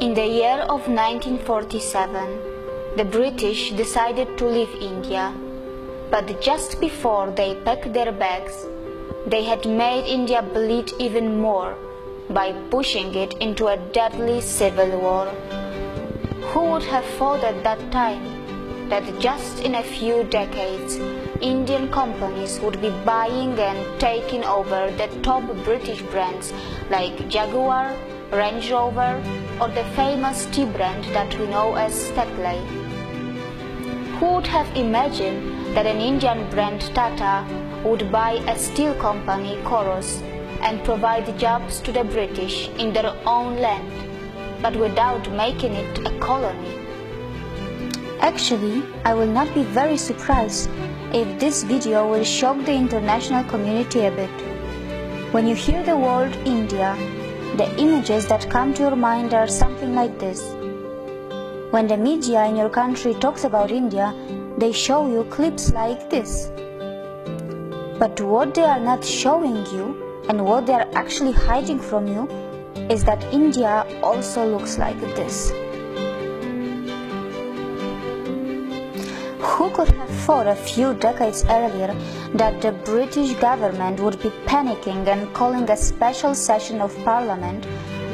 In the year of 1947, the British decided to leave India, but just before they packed their bags, they had made India bleed even more by pushing it into a deadly civil war. Who would have thought at that time that just in a few decades, Indian companies would be buying and taking over the top British brands like Jaguar, Range Rover, or the famous tea brand that we know as Tetley? Who would have imagined that an Indian brand Tata would buy a steel company Coros and provide jobs to the British in their own land, but without making it a colony? Actually, I will not be very surprised if this video will shock the international community a bit. When you hear the word India, the images that come to your mind are something like this. When the media in your country talks about India, they show you clips like this. But what they are not showing you, and what they are actually hiding from you, is that India also looks like this. Who could have thought a few decades earlier that the British government would be panicking and calling a special session of parliament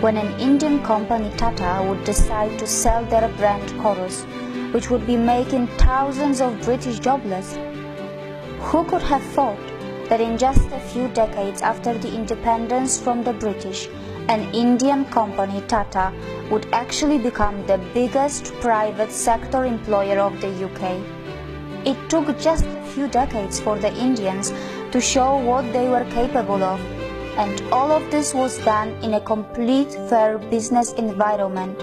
when an Indian company Tata would decide to sell their brand Coros, which would be making thousands of British jobless? Who could have thought that in just a few decades after the independence from the British, an Indian company Tata would actually become the biggest private sector employer of the UK? It took just a few decades for the Indians to show what they were capable of, and all of this was done in a complete fair business environment,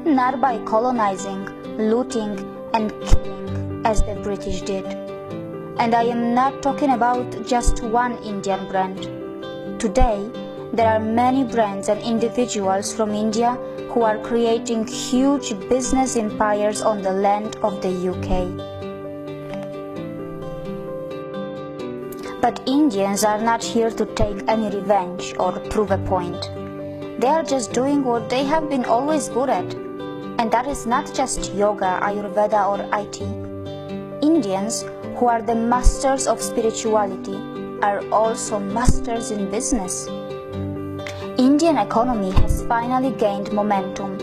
not by colonizing, looting and killing as the British did. And I am not talking about just one Indian brand. Today, there are many brands and individuals from India who are creating huge business empires on the land of the UK. But Indians are not here to take any revenge or prove a point. They are just doing what they have been always good at. And that is not just yoga, Ayurveda or IT. Indians, who are the masters of spirituality, are also masters in business. Indian economy has finally gained momentum.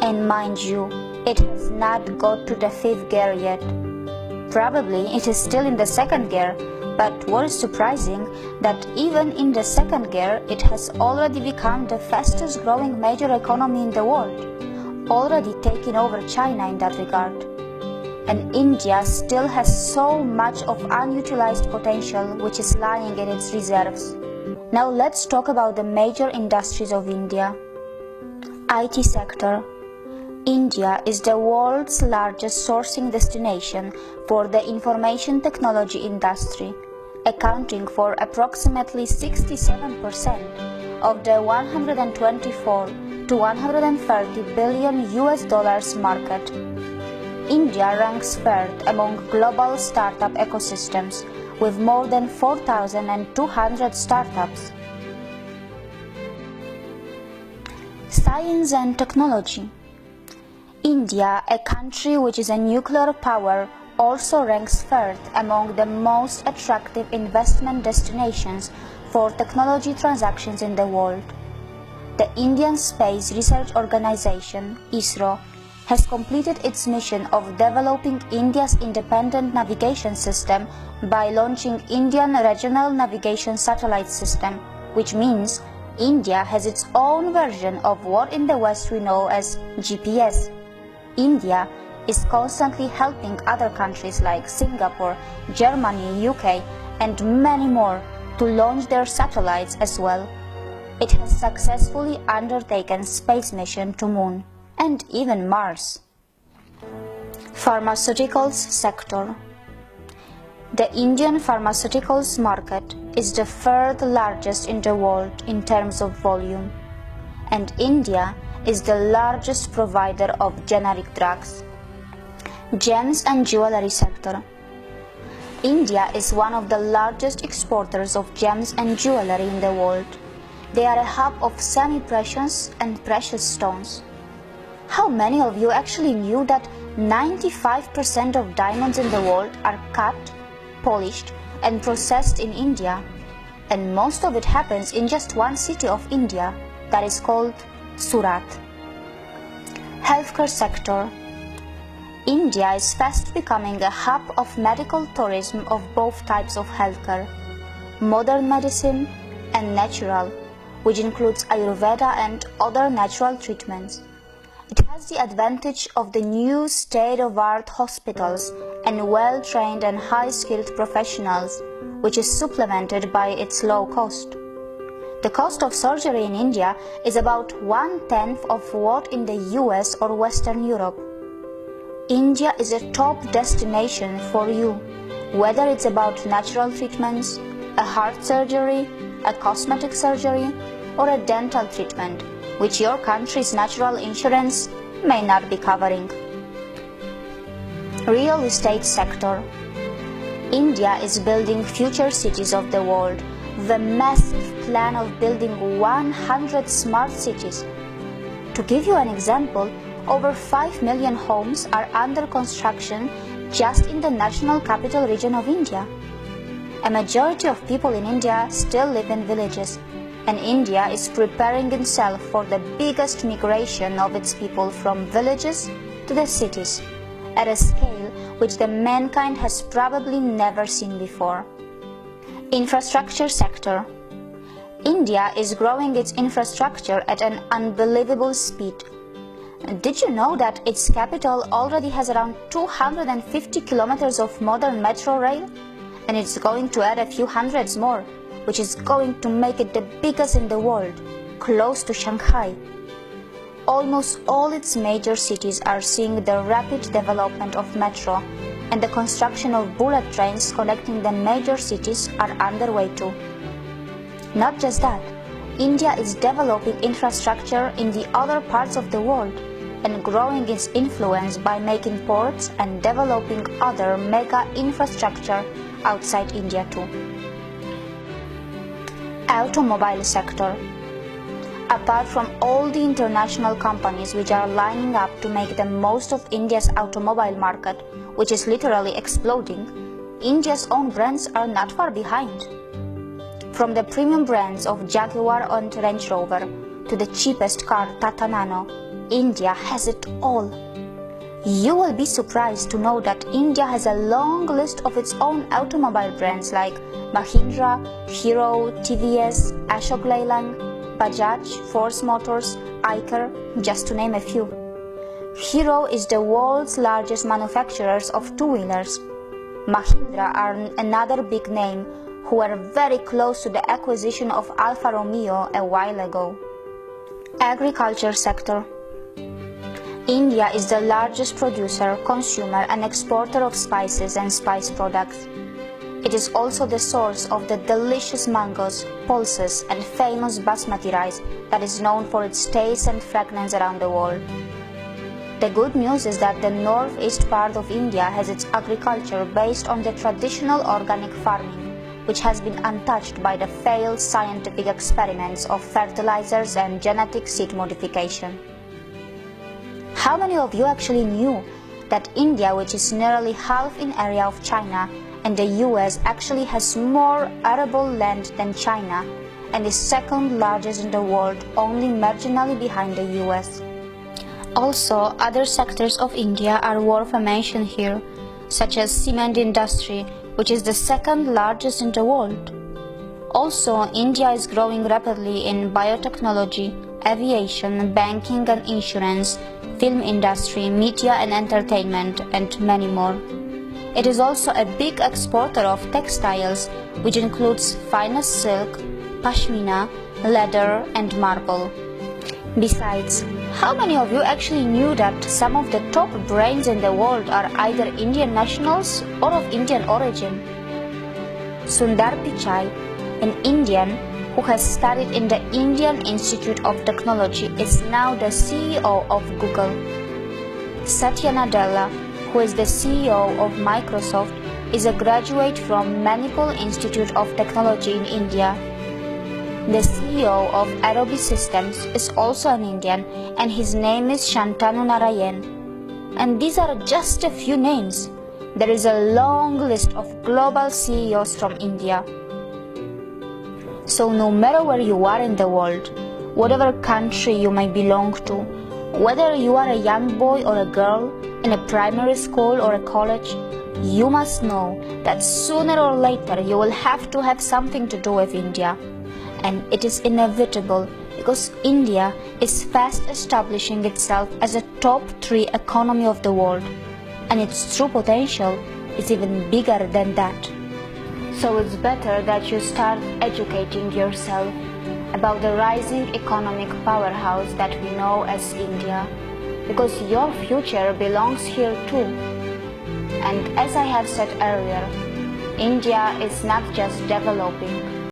And mind you, it has not got to the 5th gear yet. Probably it is still in the 2nd gear. But what is surprising, that even in the 2nd gear, it has already become the fastest growing major economy in the world, already taking over China in that regard. And India still has so much of unutilized potential which is lying in its reserves. Now let's talk about the major industries of India. IT sector. India is the world's largest sourcing destination for the information technology industry, accounting for approximately 67% of the 124 to 130 billion US dollars market. India ranks 3rd among global startup ecosystems with more than 4,200 startups. Science and technology. India, a country which is a nuclear power, also ranks 3rd among the most attractive investment destinations for technology transactions in the world. The Indian Space Research Organization, ISRO, has completed its mission of developing India's independent navigation system by launching Indian Regional Navigation Satellite System, which means India has its own version of what in the West we know as GPS. India is constantly helping other countries like Singapore, Germany, UK, and many more to launch their satellites as well. It has successfully undertaken space mission to Moon and even Mars. Pharmaceuticals sector. The Indian pharmaceuticals market is the 3rd largest in the world in terms of volume, and India is the largest provider of generic drugs. Gems and jewelry sector. India is one of the largest exporters of gems and jewelry in the world. They are a hub of semi-precious and precious stones. How many of you actually knew that 95% of diamonds in the world are cut, polished, and processed in India? And most of it happens in just one city of India, that is called Surat. Healthcare sector. India is fast becoming a hub of medical tourism of both types of healthcare, modern medicine and natural, which includes Ayurveda and other natural treatments. It has the advantage of the new state-of-the-art hospitals and well-trained and high-skilled professionals, which is supplemented by its low cost. The cost of surgery in India is about 1/10 of what in the US or Western Europe. India is a top destination for you, whether it's about natural treatments, a heart surgery, a cosmetic surgery, or a dental treatment, which your country's natural insurance may not be covering. Real estate sector. India is building future cities of the world with a massive plan of building 100 smart cities. To give you an example, over 5 million homes are under construction just in the national capital region of India. A majority of people in India still live in villages, and India is preparing itself for the biggest migration of its people from villages to the cities, at a scale which the mankind has probably never seen before. Infrastructure sector. India is growing its infrastructure at an unbelievable speed. Did you know that its capital already has around 250 kilometers of modern metro rail? And it's going to add a few hundreds more, which is going to make it the biggest in the world, close to Shanghai. Almost all its major cities are seeing the rapid development of metro, and the construction of bullet trains connecting the major cities are underway too. Not just that, India is developing infrastructure in the other parts of the world and growing its influence by making ports and developing other mega infrastructure outside India too. Automobile sector. Apart from all the international companies which are lining up to make the most of India's automobile market, which is literally exploding, India's own brands are not far behind. From the premium brands of Jaguar and Range Rover to the cheapest car Tata Nano, India has it all. You will be surprised to know that India has a long list of its own automobile brands like Mahindra, Hero, TVS, Ashok Leyland, Bajaj, Force Motors, Eicher, just to name a few. Hero is the world's largest manufacturers of two-wheelers. Mahindra are another big name who were very close to the acquisition of Alfa Romeo a while ago. Agriculture sector. India is the largest producer, consumer and exporter of spices and spice products. It is also the source of the delicious mangoes, pulses and famous basmati rice that is known for its taste and fragrance around the world. The good news is that the northeast part of India has its agriculture based on the traditional organic farming, which has been untouched by the failed scientific experiments of fertilizers and genetic seed modification. How many of you actually knew that India, which is nearly half in area of China, and the US actually has more arable land than China and is second largest in the world, only marginally behind the US? Also, other sectors of India are worth a mention here, such as cement industry, which is the second largest in the world. Also, India is growing rapidly in biotechnology, aviation, banking and insurance, film industry, media and entertainment, and many more. It is also a big exporter of textiles, which includes finest silk, pashmina, leather, and marble. Besides, how many of you actually knew that some of the top brains in the world are either Indian nationals or of Indian origin? Sundar Pichai, an Indian who has studied in the Indian Institute of Technology, is now the CEO of Google. Satya Nadella, who is the CEO of Microsoft, is a graduate from Manipal Institute of Technology in India. The CEO of Adobe Systems is also an Indian, and his name is Shantanu Narayan. And these are just a few names. There is a long list of global CEOs from India. So no matter where you are in the world, whatever country you may belong to, whether you are a young boy or a girl in a primary school or a college, you must know that sooner or later you will have to have something to do with India. And it is inevitable because India is fast establishing itself as a top 3 economy of the world, and its true potential is even bigger than that. So it's better that you start educating yourself about the rising economic powerhouse that we know as India, because your future belongs here too. And as I have said earlier, India is not just developing,